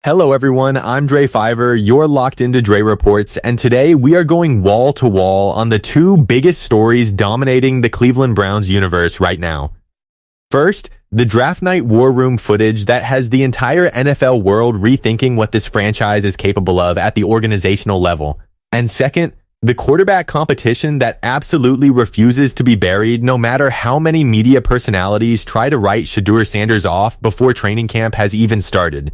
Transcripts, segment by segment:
Hello everyone, I'm Dre Fiver, you're locked into Dre Reports, and today we are going wall to wall on the two biggest stories dominating the Cleveland Browns universe right now. First, the draft night war room footage that has the entire NFL world rethinking what this franchise is capable of at the organizational level. And second, the quarterback competition that absolutely refuses to be buried no matter how many media personalities try to write Shedeur Sanders off before training camp has even started.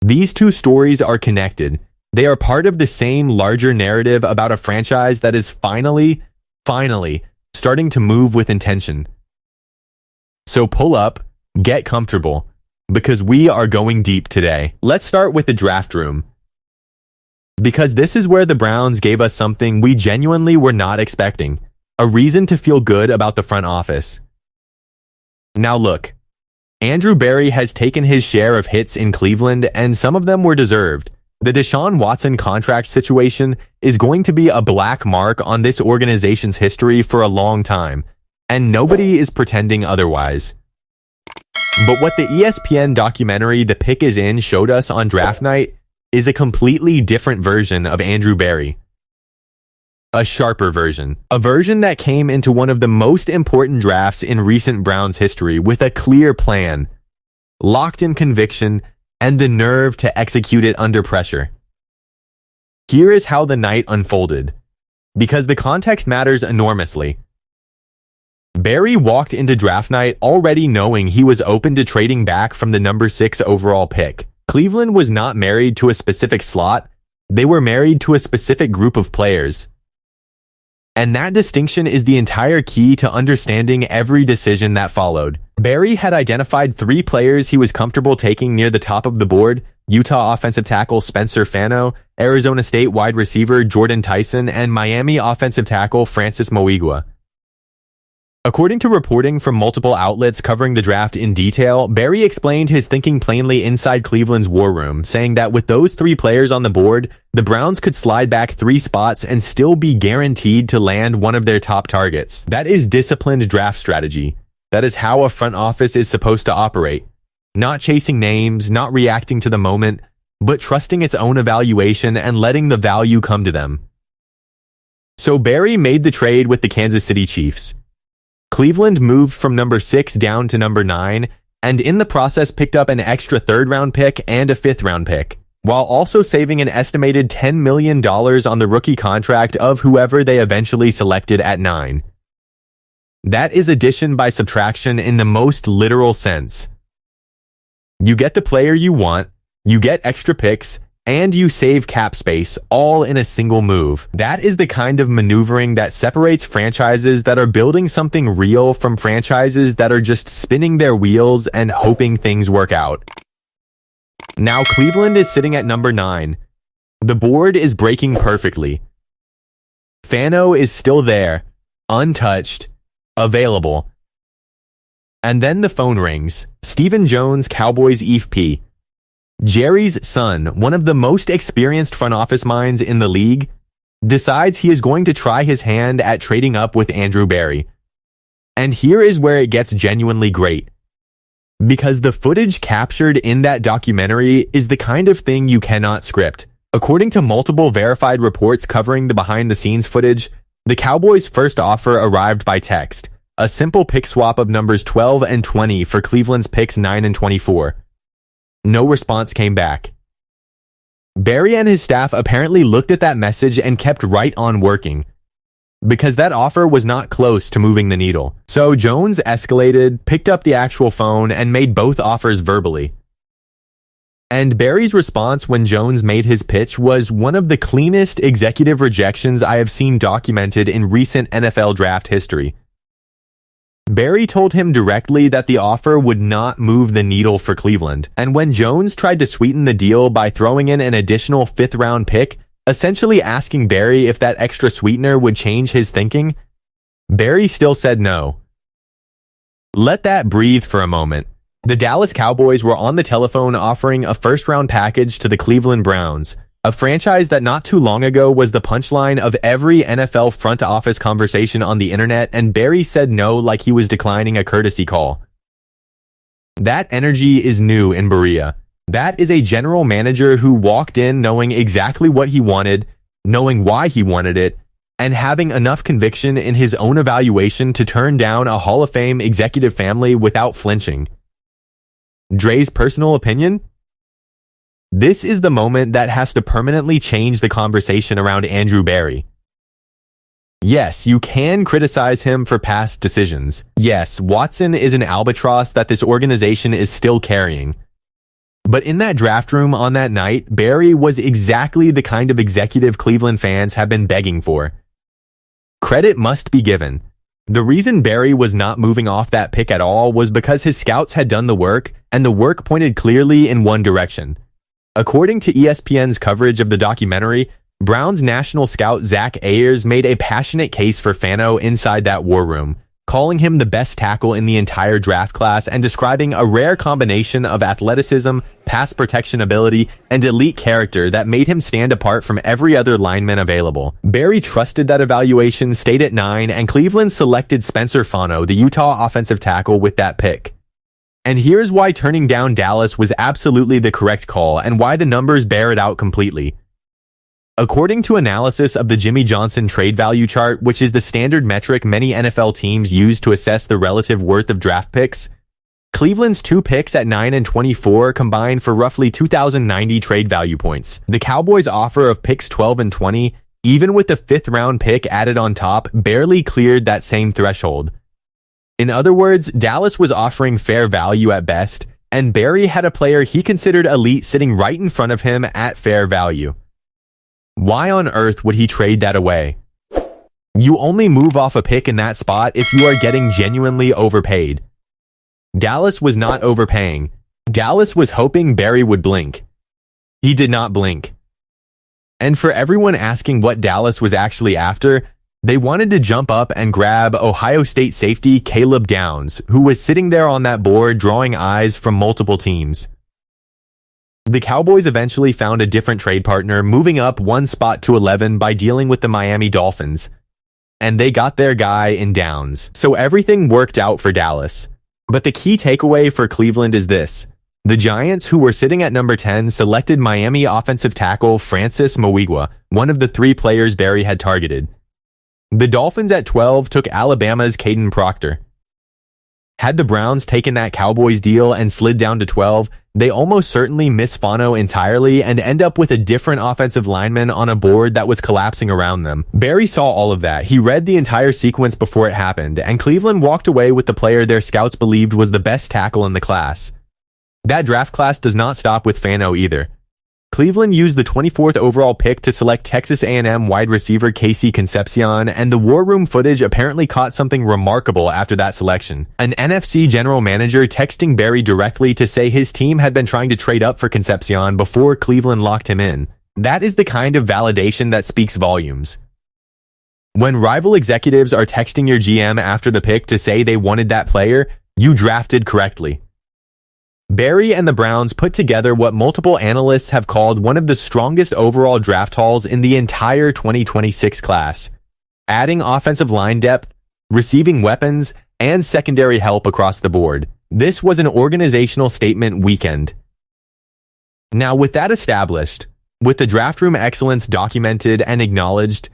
These two stories are connected. They are part of the same larger narrative about a franchise that is finally starting to move with intention. So pull up, get comfortable, because we are going deep today. Let's start with the draft room, because this is where the Browns gave us something we genuinely were not expecting, a reason to feel good about the front office. Now look, Andrew Berry has taken his share of hits in Cleveland, and some of them were deserved. The Deshaun Watson contract situation is going to be a black mark on this organization's history for a long time, and nobody is pretending otherwise. But what the ESPN documentary The Pick Is In showed us on draft night is a completely different version of Andrew Berry. A sharper version. A version that came into one of the most important drafts in recent Browns history with a clear plan, locked in conviction, and the nerve to execute it under pressure. Here is how the night unfolded, because the context matters enormously. Berry walked into draft night already knowing he was open to trading back from the number 6 overall pick. Cleveland was not married to a specific slot, they were married to a specific group of players. And that distinction is the entire key to understanding every decision that followed. Berry had identified 3 players he was comfortable taking near the top of the board: Utah offensive tackle Spencer Fano, Arizona State wide receiver Jordan Tyson, and Miami offensive tackle Francis Mauigoa. According to reporting from multiple outlets covering the draft in detail, Berry explained his thinking plainly inside Cleveland's war room, saying that with those 3 players on the board, the Browns could slide back 3 spots and still be guaranteed to land one of their top targets. That is disciplined draft strategy. That is how a front office is supposed to operate. Not chasing names, not reacting to the moment, but trusting its own evaluation and letting the value come to them. So Berry made the trade with the Kansas City Chiefs. Cleveland moved from number 6 down to number 9, and in the process picked up an extra 3rd-round pick and a 5th-round pick, while also saving an estimated $10 million on the rookie contract of whoever they eventually selected at 9. That is addition by subtraction in the most literal sense. You get the player you want, you get extra picks, and you save cap space, all in a single move. That is the kind of maneuvering that separates franchises that are building something real from franchises that are just spinning their wheels and hoping things work out. Now Cleveland is sitting at number 9. The board is breaking perfectly. Fano is still there, untouched, available. And then the phone rings. Stephen Jones, Cowboys EVP. Jerry's son, one of the most experienced front office minds in the league, decides he is going to try his hand at trading up with Andrew Berry. And here is where it gets genuinely great. Because the footage captured in that documentary is the kind of thing you cannot script. According to multiple verified reports covering the behind-the-scenes footage, the Cowboys' first offer arrived by text, a simple pick swap of numbers 12 and 20 for Cleveland's picks 9 and 24. No response came back. Berry and his staff apparently looked at that message and kept right on working, because that offer was not close to moving the needle. So Jones escalated, picked up the actual phone, and made both offers verbally. And Berry's response when Jones made his pitch was one of the cleanest executive rejections I have seen documented in recent NFL draft history. Berry told him directly that the offer would not move the needle for Cleveland, and when Jones tried to sweeten the deal by throwing in an additional 5th-round pick, essentially asking Berry if that extra sweetener would change his thinking, Berry still said no. Let that breathe for a moment. The Dallas Cowboys were on the telephone offering a 1st-round package to the Cleveland Browns, a franchise that not too long ago was the punchline of every NFL front office conversation on the internet, and Berry said no like he was declining a courtesy call. That energy is new in Berea. That is a general manager who walked in knowing exactly what he wanted, knowing why he wanted it, and having enough conviction in his own evaluation to turn down a Hall of Fame executive family without flinching. Dre's personal opinion? This is the moment that has to permanently change the conversation around Andrew Barry. Yes, you can criticize him for past decisions. Yes, Watson is an albatross that this organization is still carrying. But in that draft room on that night, Barry was exactly the kind of executive Cleveland fans have been begging for. Credit must be given. The reason Barry was not moving off that pick at all was because his scouts had done the work, and the work pointed clearly in one direction. According to ESPN's coverage of the documentary, Browns national scout Zach Ayers made a passionate case for Fano inside that war room, calling him the best tackle in the entire draft class and describing a rare combination of athleticism, pass protection ability, and elite character that made him stand apart from every other lineman available. Barry trusted that evaluation, stayed at 9, and Cleveland selected Spencer Fano, the Utah offensive tackle, with that pick. And here's why turning down Dallas was absolutely the correct call and why the numbers bear it out completely. According to analysis of the Jimmy Johnson trade value chart, which is the standard metric many NFL teams use to assess the relative worth of draft picks, Cleveland's 2 picks at 9 and 24 combined for roughly 2,090 trade value points. The Cowboys' offer of picks 12 and 20, even with the 5th round pick added on top, barely cleared that same threshold. In other words, Dallas was offering fair value at best, and Barry had a player he considered elite sitting right in front of him at fair value. Why on earth would he trade that away? You only move off a pick in that spot if you are getting genuinely overpaid. Dallas was not overpaying. Dallas was hoping Barry would blink. He did not blink. And for everyone asking what Dallas was actually after, they wanted to jump up and grab Ohio State safety Caleb Downs, who was sitting there on that board drawing eyes from multiple teams. The Cowboys eventually found a different trade partner, moving up 1 spot to 11 by dealing with the Miami Dolphins. And they got their guy in Downs. So everything worked out for Dallas. But the key takeaway for Cleveland is this. The Giants, who were sitting at number 10, selected Miami offensive tackle Francis Mauigoa, one of the 3 players Barry had targeted. The Dolphins at 12 took Alabama's Caden Proctor. Had the Browns taken that Cowboys deal and slid down to 12, they almost certainly miss Fano entirely and end up with a different offensive lineman on a board that was collapsing around them. Barry saw all of that. He read the entire sequence before it happened, and Cleveland walked away with the player their scouts believed was the best tackle in the class. That draft class does not stop with Fano either. Cleveland used the 24th overall pick to select Texas A&M wide receiver Casey Concepcion, and the War Room footage apparently caught something remarkable after that selection. An NFC general manager texting Barry directly to say his team had been trying to trade up for Concepcion before Cleveland locked him in. That is the kind of validation that speaks volumes. When rival executives are texting your GM after the pick to say they wanted that player, you drafted correctly. Barry and the Browns put together what multiple analysts have called one of the strongest overall draft hauls in the entire 2026 class, adding offensive line depth, receiving weapons, and secondary help across the board. This was an organizational statement weekend. Now, with that established, with the draft room excellence documented and acknowledged,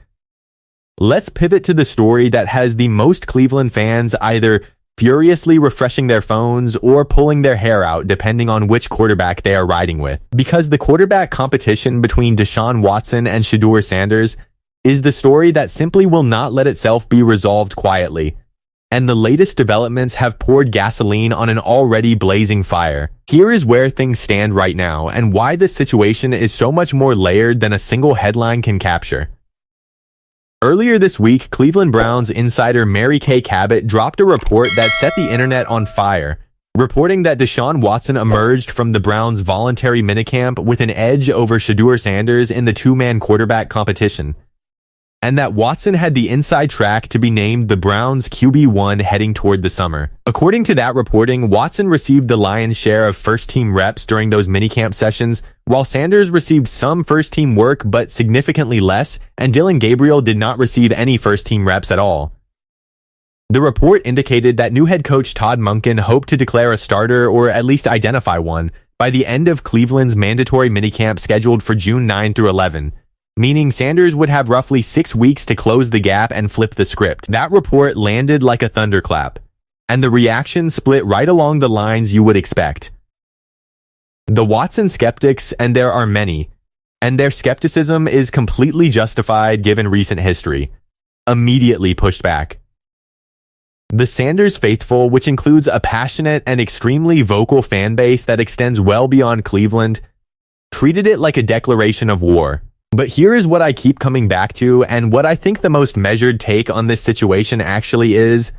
let's pivot to the story that has the most Cleveland fans either furiously refreshing their phones or pulling their hair out depending on which quarterback they are riding with. Because the quarterback competition between Deshaun Watson and Shedeur Sanders is the story that simply will not let itself be resolved quietly. And the latest developments have poured gasoline on an already blazing fire. Here is where things stand right now and why this situation is so much more layered than a single headline can capture. Earlier this week, Cleveland Browns insider Mary Kay Cabot dropped a report that set the internet on fire, reporting that Deshaun Watson emerged from the Browns' voluntary minicamp with an edge over Shedeur Sanders in the 2-man quarterback competition, and that Watson had the inside track to be named the Browns' QB1 heading toward the summer. According to that reporting, Watson received the lion's share of first-team reps during those minicamp sessions, while Sanders received some first-team work but significantly less, and Dillon Gabriel did not receive any first-team reps at all. The report indicated that new head coach Todd Monken hoped to declare a starter or at least identify one, by the end of Cleveland's mandatory minicamp scheduled for June 9 through 11, meaning Sanders would have roughly 6 weeks to close the gap and flip the script. That report landed like a thunderclap, and the reaction split right along the lines you would expect. The Watson skeptics, and there are many, and their skepticism is completely justified given recent history, immediately pushed back. The Sanders faithful, which includes a passionate and extremely vocal fan base that extends well beyond Cleveland, treated it like a declaration of war. But here is what I keep coming back to, and what I think the most measured take on this situation actually is.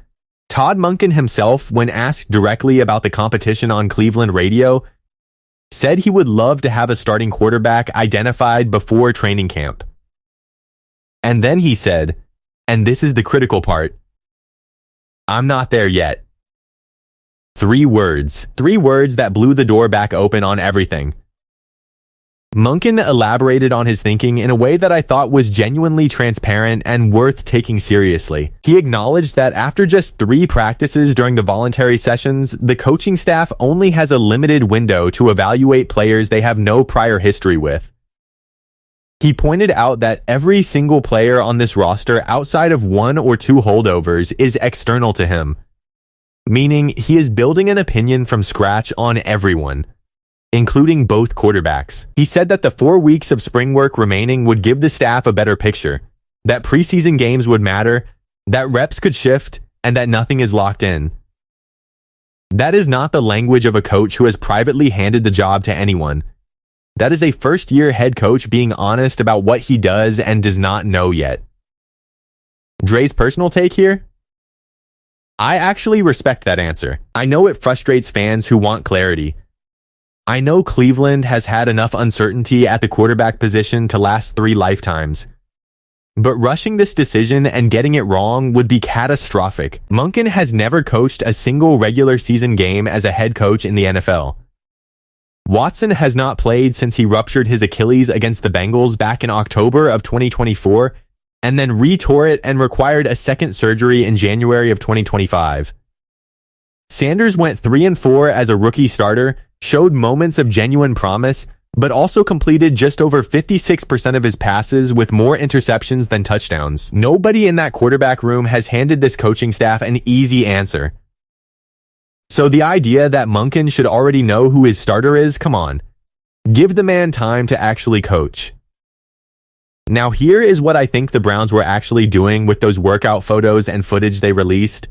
Todd Monken himself, when asked directly about the competition on Cleveland radio, said he would love to have a starting quarterback identified before training camp. And then he said, and this is the critical part, "I'm not there yet." 3 words that blew the door back open on everything. Monken elaborated on his thinking in a way that I thought was genuinely transparent and worth taking seriously. He acknowledged that after just 3 practices during the voluntary sessions, the coaching staff only has a limited window to evaluate players they have no prior history with. He pointed out that every single player on this roster outside of 1 or 2 holdovers is external to him, meaning he is building an opinion from scratch on everyone, including both quarterbacks. He said that the 4 weeks of spring work remaining would give the staff a better picture, that preseason games would matter, that reps could shift, and that nothing is locked in. That is not the language of a coach who has privately handed the job to anyone. That is a first-year head coach being honest about what he does and does not know yet. Dre's personal take here? I actually respect that answer. I know it frustrates fans who want clarity. I know Cleveland has had enough uncertainty at the quarterback position to last 3 lifetimes. But rushing this decision and getting it wrong would be catastrophic. Monken has never coached a single regular season game as a head coach in the NFL. Watson has not played since he ruptured his Achilles against the Bengals back in October of 2024, and then re-tore it and required a second surgery in January of 2025. Sanders went 3-4 as a rookie starter, showed moments of genuine promise, but also completed just over 56% of his passes with more interceptions than touchdowns. Nobody in that quarterback room has handed this coaching staff an easy answer. So the idea that Monken should already know who his starter is, come on. Give the man time to actually coach. Now here is what I think the Browns were actually doing with those workout photos and footage they released.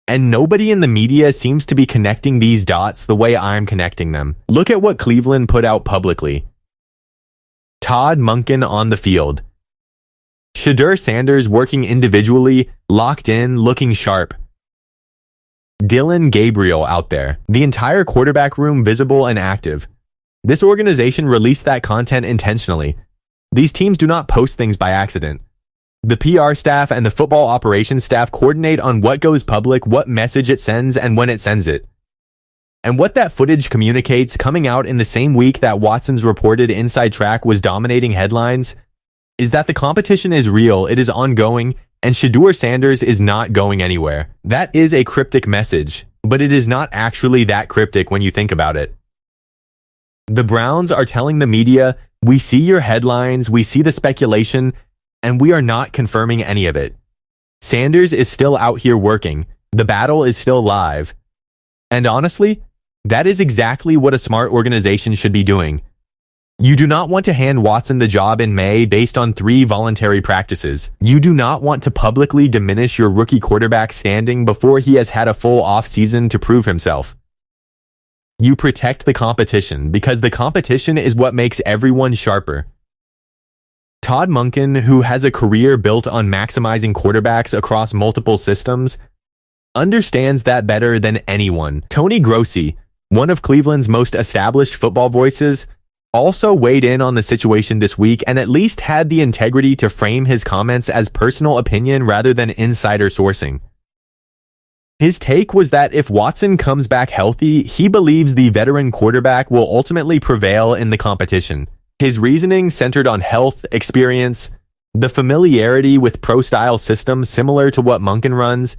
And nobody in the media seems to be connecting these dots the way I'm connecting them. Look at what Cleveland put out publicly. Todd Monken on the field. Shedeur Sanders working individually, locked in, looking sharp. Dylan Gabriel out there. The entire quarterback room visible and active. This organization released that content intentionally. These teams do not post things by accident. The PR staff and the football operations staff coordinate on what goes public, what message it sends, and when it sends it. And what that footage communicates, coming out in the same week that Watson's reported inside track was dominating headlines, is that the competition is real, it is ongoing, and Shedeur Sanders is not going anywhere. That is a cryptic message, but it is not actually that cryptic when you think about it. The Browns are telling the media, we see your headlines, we see the speculation, and we are not confirming any of it. Sanders is still out here working. The battle is still live. And honestly, that is exactly what a smart organization should be doing. You do not want to hand Watson the job in May based on 3 voluntary practices. You do not want to publicly diminish your rookie quarterback standing before he has had a full offseason to prove himself. You protect the competition because the competition is what makes everyone sharper. Todd Monken, who has a career built on maximizing quarterbacks across multiple systems, understands that better than anyone. Tony Grossi, one of Cleveland's most established football voices, also weighed in on the situation this week and at least had the integrity to frame his comments as personal opinion rather than insider sourcing. His take was that if Watson comes back healthy, he believes the veteran quarterback will ultimately prevail in the competition. His reasoning centered on health, experience, the familiarity with pro-style systems similar to what Monken runs,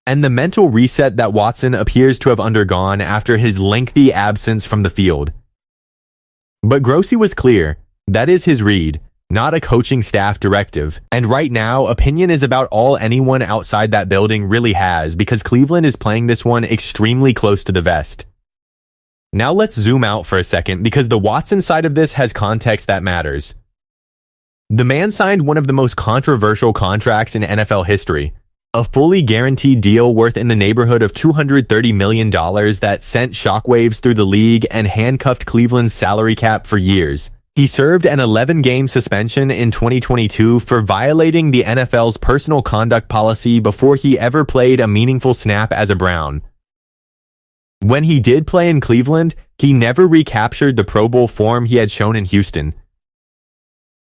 and the mental reset that Watson appears to have undergone after his lengthy absence from the field. But Grossi was clear. That is his read, not a coaching staff directive. And right now, opinion is about all anyone outside that building really has, because Cleveland is playing this one extremely close to the vest. Now let's zoom out for a second, because the Watson side of this has context that matters. The man signed one of the most controversial contracts in NFL history, a fully guaranteed deal worth in the neighborhood of $230 million that sent shockwaves through the league and handcuffed Cleveland's salary cap for years. He served an 11-game suspension in 2022 for violating the NFL's personal conduct policy before he ever played a meaningful snap as a Brown. When he did play in Cleveland, he never recaptured the Pro Bowl form he had shown in Houston.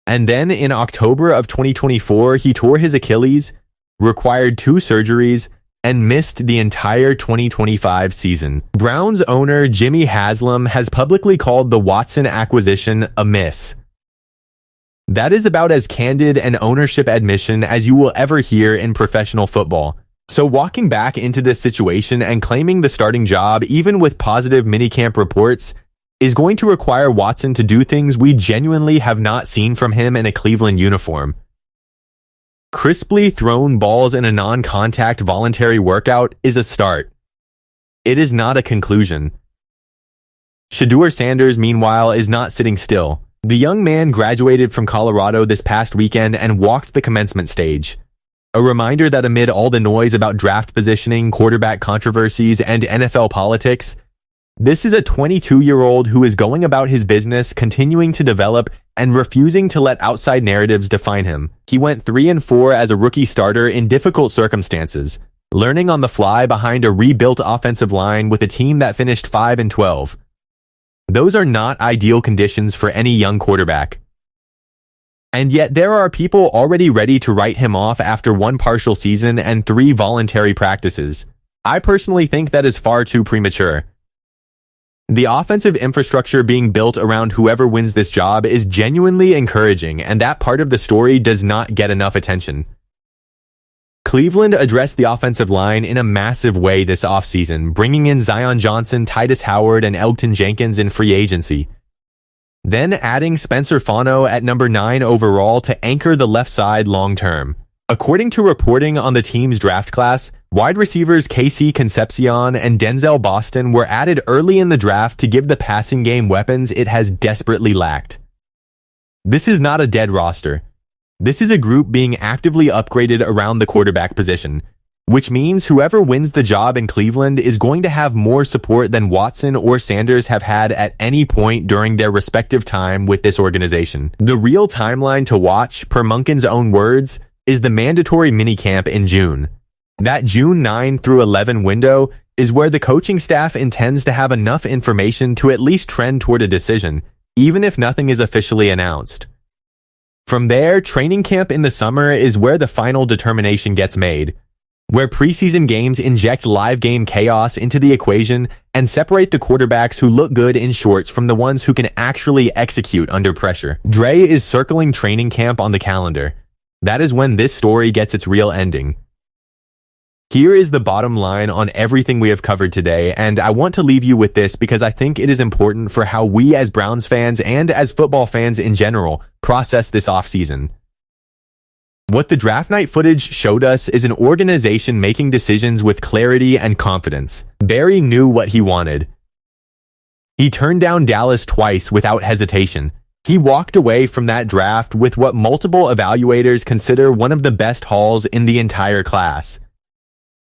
And then in October of 2024, he tore his Achilles, required 2 surgeries, and missed the entire 2025 season. Browns owner Jimmy Haslam has publicly called the Watson acquisition a miss. That is about as candid an ownership admission as you will ever hear in professional football. So walking back into this situation and claiming the starting job, even with positive minicamp reports, is going to require Watson to do things we genuinely have not seen from him in a Cleveland uniform. Crisply thrown balls in a non-contact voluntary workout is a start. It is not a conclusion. Shedeur Sanders, meanwhile, is not sitting still. The young man graduated from Colorado this past weekend and walked the commencement stage. A reminder that amid all the noise about draft positioning, quarterback controversies, and NFL politics, this is a 22-year-old who is going about his business, continuing to develop, and refusing to let outside narratives define him. He went 3-4 as a rookie starter in difficult circumstances, learning on the fly behind a rebuilt offensive line with a team that finished 5-12. Those are not ideal conditions for any young quarterback. And yet there are people already ready to write him off after 1 partial season and 3 voluntary practices. I personally think that is far too premature. The offensive infrastructure being built around whoever wins this job is genuinely encouraging, and that part of the story does not get enough attention. Cleveland addressed the offensive line in a massive way this offseason, bringing in Zion Johnson, Titus Howard, and Elgton Jenkins in free agency. Then adding Spencer Fano at number 9 overall to anchor the left side long term. According to reporting on the team's draft class, wide receivers KC Concepcion and Denzel Boston were added early in the draft to give the passing game weapons it has desperately lacked. This is not a dead roster. This is a group being actively upgraded around the quarterback position, which means whoever wins the job in Cleveland is going to have more support than Watson or Sanders have had at any point during their respective time with this organization. The real timeline to watch, per Monken's own words, is the mandatory minicamp in June. That June 9 through 11 window is where the coaching staff intends to have enough information to at least trend toward a decision, even if nothing is officially announced. From there, training camp in the summer is where the final determination gets made, where preseason games inject live game chaos into the equation and separate the quarterbacks who look good in shorts from the ones who can actually execute under pressure. Dre is circling training camp on the calendar. That is when this story gets its real ending. Here is the bottom line on everything we have covered today, and I want to leave you with this because I think it is important for how we as Browns fans and as football fans in general process this offseason. What the draft night footage showed us is an organization making decisions with clarity and confidence. Barry knew what he wanted. He turned down Dallas twice without hesitation. He walked away from that draft with what multiple evaluators consider one of the best hauls in the entire class.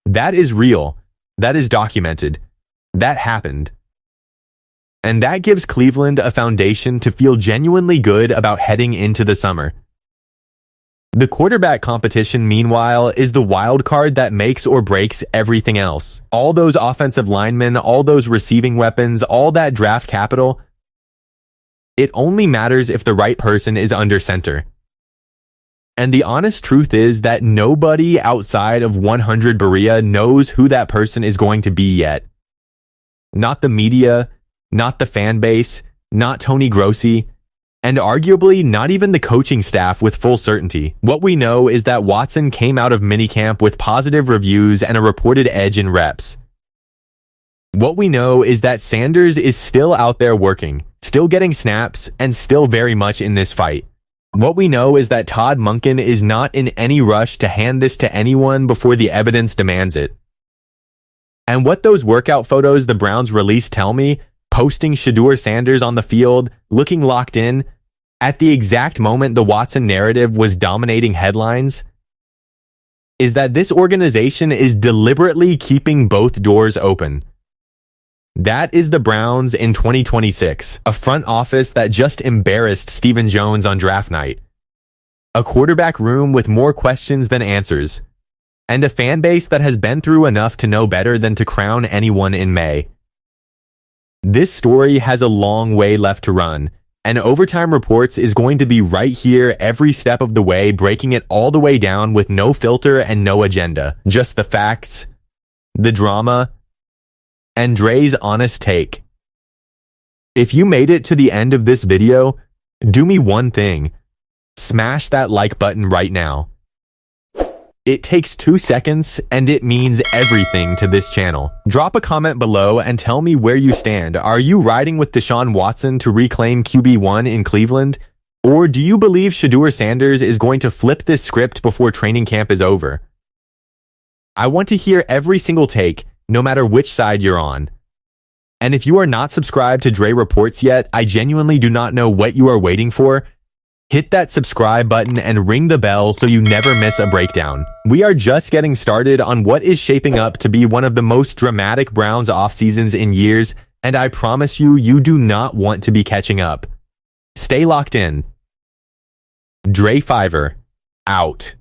That is real. That is documented. That happened. And that gives Cleveland a foundation to feel genuinely good about heading into the summer. The quarterback competition, meanwhile, is the wild card that makes or breaks everything else. All those offensive linemen, all those receiving weapons, all that draft capital, it only matters if the right person is under center. And the honest truth is that nobody outside of 100 Berea knows who that person is going to be yet. Not the media, not the fan base, not Tony Grossi, and arguably not even the coaching staff with full certainty. What we know is that Watson came out of minicamp with positive reviews and a reported edge in reps. What we know is that Sanders is still out there working, still getting snaps, and still very much in this fight. What we know is that Todd Monken is not in any rush to hand this to anyone before the evidence demands it. And what those workout photos the Browns released tell me, posting Shedeur Sanders on the field, looking locked in, at the exact moment the Watson narrative was dominating headlines, is that this organization is deliberately keeping both doors open. That is the Browns in 2026, a front office that just embarrassed Stephen Jones on draft night, a quarterback room with more questions than answers, and a fan base that has been through enough to know better than to crown anyone in May. This story has a long way left to run, and Overtime Reports is going to be right here every step of the way, breaking it all the way down with no filter and no agenda, just the facts, the drama, and Dre's honest take. If you made it to the end of this video, do me one thing. Smash that like button right now. It takes 2 seconds and it means everything to this channel. Drop a comment below and tell me where you stand. Are you riding with Deshaun Watson to reclaim QB1 in Cleveland? Or do you believe Shedeur Sanders is going to flip this script before training camp is over? I want to hear every single take, no matter which side you're on. And if you are not subscribed to Dre Reports yet, I genuinely do not know what you are waiting for. Hit that subscribe button and ring the bell so you never miss a breakdown. We are just getting started on what is shaping up to be one of the most dramatic Browns off seasons in years, and I promise you, you do not want to be catching up. Stay locked in. Dre Fiver, out.